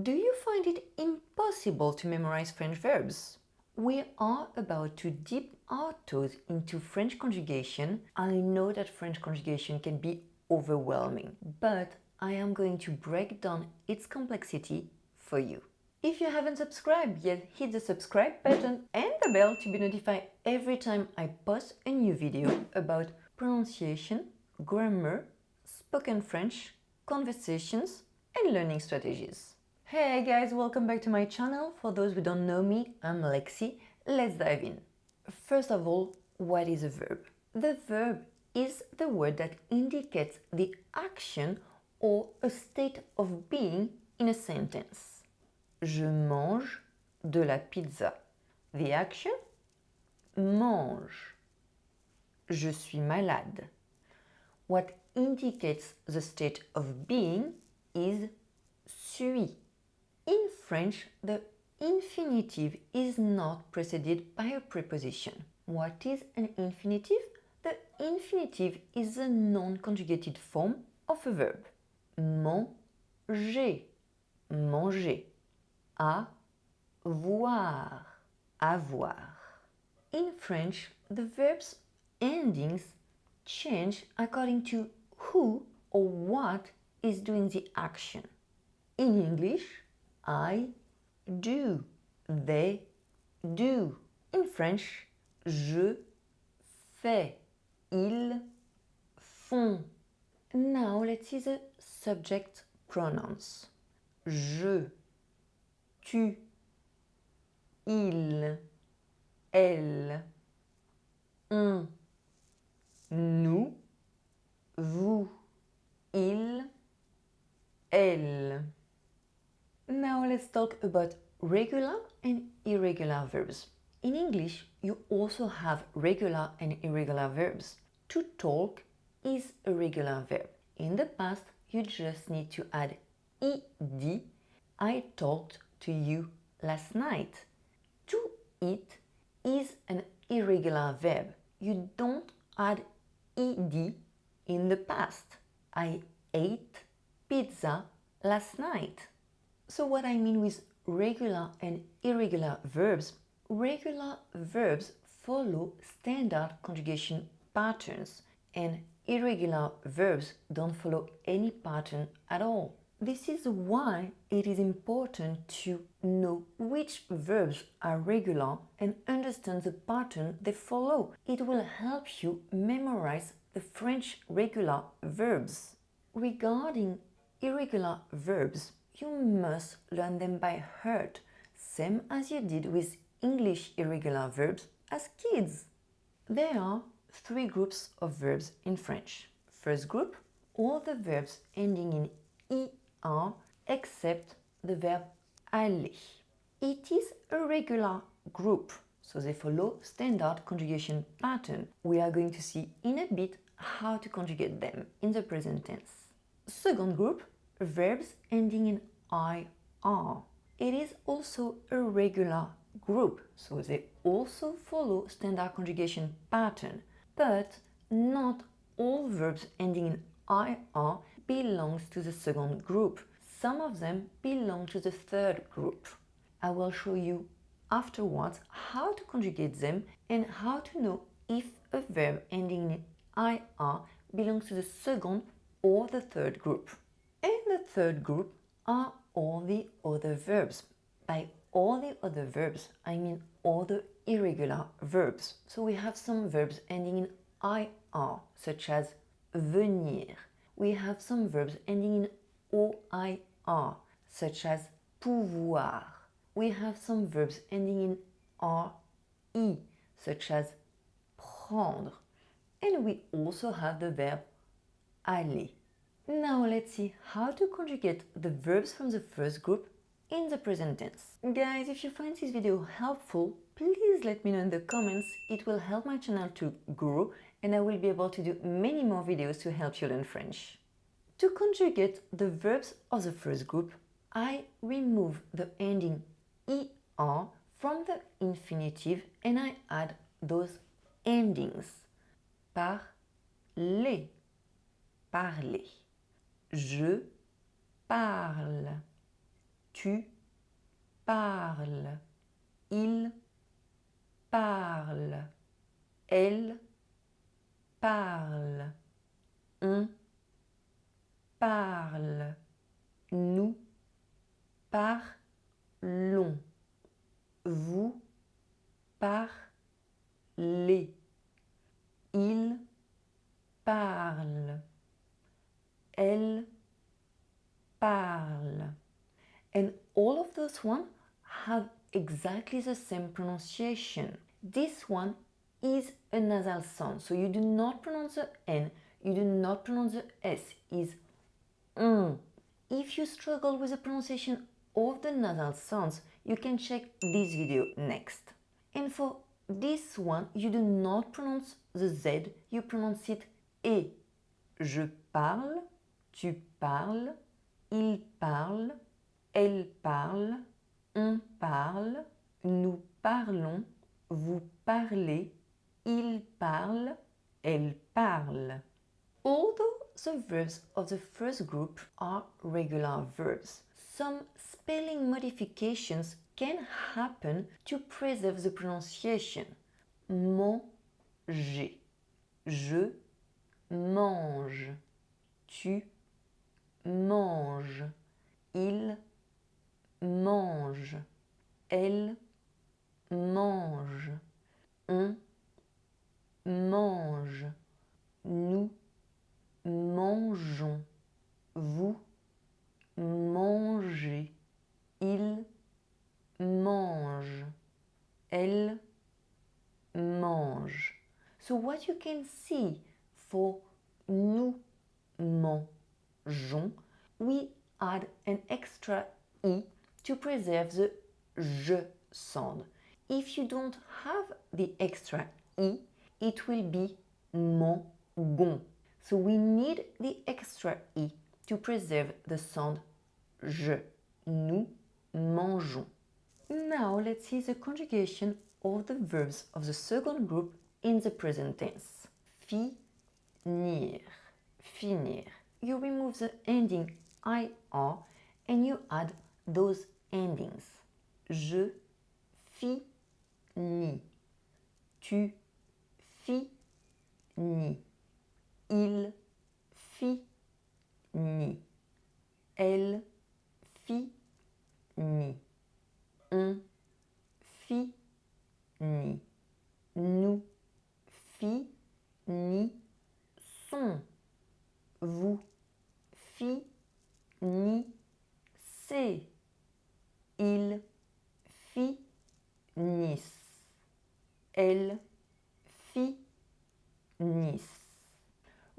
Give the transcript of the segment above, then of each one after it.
Do you find it impossible to memorize French verbs? We are about to dip our toes into French conjugation. I know that French conjugation can be overwhelming, but I am going to break down its complexity for you. If you haven't subscribed yet, hit the subscribe button and the bell to be notified every time I post a new video about pronunciation, grammar, spoken French, conversations, and learning strategies. Hey guys, welcome back to my channel. For those who don't know me, I'm Lexi. Let's dive in. First of all, what is a verb? The verb is the word that indicates the action or a state of being in a sentence. Je mange de la pizza. The action? Mange. Je suis malade. What indicates the state of being is suis. In French, the infinitive is not preceded by a preposition. What is an infinitive? The infinitive is a non-conjugated form of a verb. Manger, manger. Avoir, avoir. In French, the verb's endings change according to who or what is doing the action. In English, I do, they do. In French, je fais, ils font. Now let's see the subject pronouns. Je, tu, il, elle, on, nous, vous, il, elle. Now let's talk about regular and irregular verbs. In English, you also have regular and irregular verbs. To talk is a regular verb. In the past, you just need to add ed. I talked to you last night. To eat is an irregular verb. You don't add ed in the past. I ate pizza last night. So what I mean with regular and irregular verbs, regular verbs follow standard conjugation patterns and irregular verbs don't follow any pattern at all. This is why it is important to know which verbs are regular and understand the pattern they follow. It will help you memorize the French regular verbs. Regarding irregular verbs, you must learn them by heart, same as you did with English irregular verbs as kids. There are three groups of verbs in French. First group, all the verbs ending in er except the verb aller. It is a regular group, so they follow standard conjugation pattern. We are going to see in a bit how to conjugate them in the present tense. Second group, verbs ending in ir. It is also a regular group, so they also follow standard conjugation pattern, but not all verbs ending in ir belongs to the second group. Some of them belong to the third group. I will show you afterwards how to conjugate them and how to know if a verb ending in ir belongs to the second or the third group. And the third group are all the other verbs. By all the other verbs, I mean all the irregular verbs. So we have some verbs ending in ir, such as venir. We have some verbs ending in oir, such as pouvoir. We have some verbs ending in ri, such as prendre. And we also have the verb aller. Now let's see how to conjugate the verbs from the first group in the present tense. Guys, if you find this video helpful, please let me know in the comments. It will help my channel to grow and I will be able to do many more videos to help you learn French. To conjugate the verbs of the first group, I remove the ending er from the infinitive and I add those endings. Parler, parler. Je parle. tu parles, il parle, elle parle, on parle, nous parlons, vous parlez, il parle, elle parle. And all of those ones have exactly the same pronunciation. This one is a nasal sound, so you do not pronounce the N, you do not pronounce the S, is If you struggle with the pronunciation of the nasal sounds, you can check this video next. And for this one, you do not pronounce the Z, you pronounce it E. Je parle, tu parles, il parle, elle parle, on parle, nous parlons, vous parlez, il parle, elle parle. Although the verbs of the first group are regular verbs, some spelling modifications can happen to preserve the pronunciation. Manger, je mange, tu manges, il mange, elle mange, on mange, nous mangeons, vous mangez, il mange, elle mange. So what you can see for nous mangeons, we add an extra I to preserve the je sound. If you don't have the extra I, it will be mangon. So we need the extra I to preserve the sound je. Nous mangeons. Now let's see the conjugation of the verbs of the second group in the present tense. Finir, finir. You remove the ending IR and you add those endings. Je finis, tu finis, il finit, elle finit, on finit, nous finissons, vous finissez, ils finissent, elles finissent.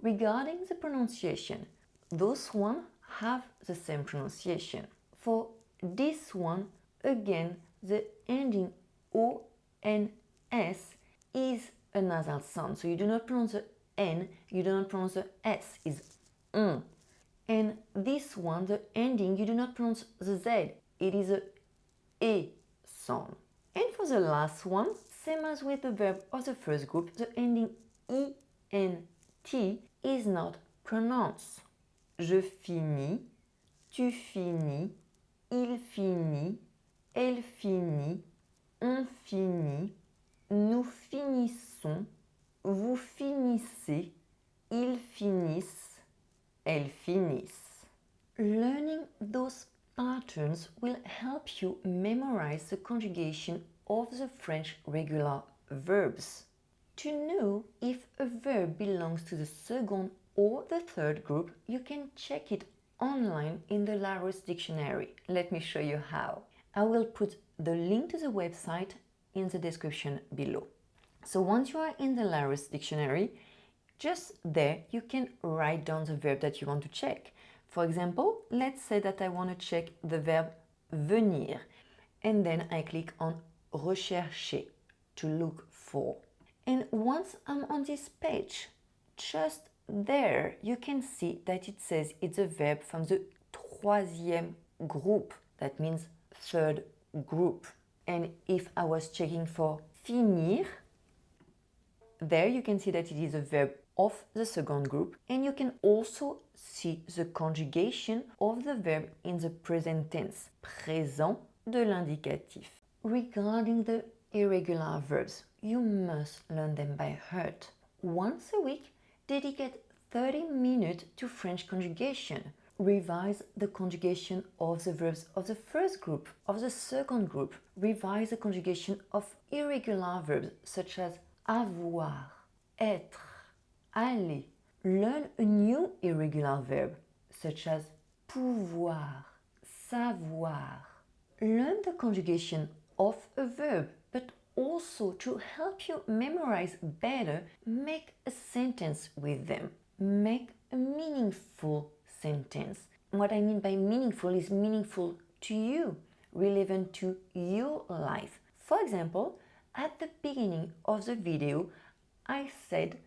Regarding the pronunciation, those one have the same pronunciation. For this one, again, the ending ONS is a nasal sound. So you do not pronounce the N, you do not pronounce the S, is n. And this one, the ending, you do not pronounce the Z, it is a E sound. And for the last one, same as with the verb of the first group, the ending ENT is not pronounced. Je finis, tu finis, il finit, elle finit, on finit, nous finissons, vous finissez, ils finissent, elles finissent. Learning those patterns will help you memorize the conjugation of the French regular verbs. To know if a verb belongs to the second or the third group, you can check it online in the Larousse dictionary. Let me show you how. I will put the link to the website in the description below. So once you are in the Larousse dictionary, just there you can write down the verb that you want to check. For example, let's say that I want to check the verb venir, and then I click on rechercher, to look for. And once I'm on this page, just there you can see that it says it's a verb from the troisième groupe, that means third group. And if I was checking for finir, there you can see that it is a verb of the second group, and you can also see the conjugation of the verb in the present tense, présent de l'indicatif. Regarding the irregular verbs, you must learn them by heart. Once a week, dedicate 30 minutes to French conjugation. Revise the conjugation of the verbs of the first group, of the second group. Revise the conjugation of irregular verbs such as avoir, être, aller. Learn a new irregular verb such as pouvoir, savoir. Learn the conjugation of a verb, but also to help you memorize better, make a sentence with them. Make a meaningful sentence. What I mean by meaningful is meaningful to you, relevant to your life. For example, at the beginning of the video, I said,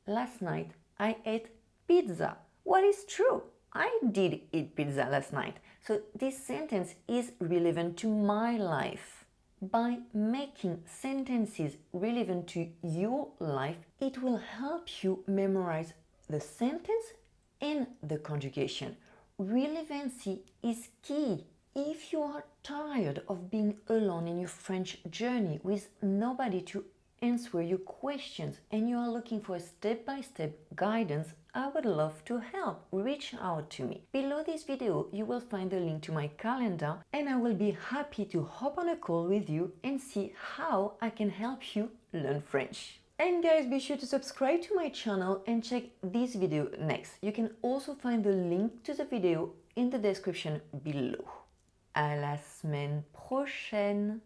last night I ate pizza. What is true? I did eat pizza last night. So this sentence is relevant to my life. By making sentences relevant to your life, it will help you memorize the sentence and the conjugation. Relevancy is key. If you are tired of being alone in your French journey with nobody to answer your questions and you are looking for a step-by-step guidance, I would love to help. Reach out to me. Below this video, you will find the link to my calendar and I will be happy to hop on a call with you and see how I can help you learn French. And guys, be sure to subscribe to my channel and check this video next. You can also find the link to the video in the description below. À la semaine prochaine!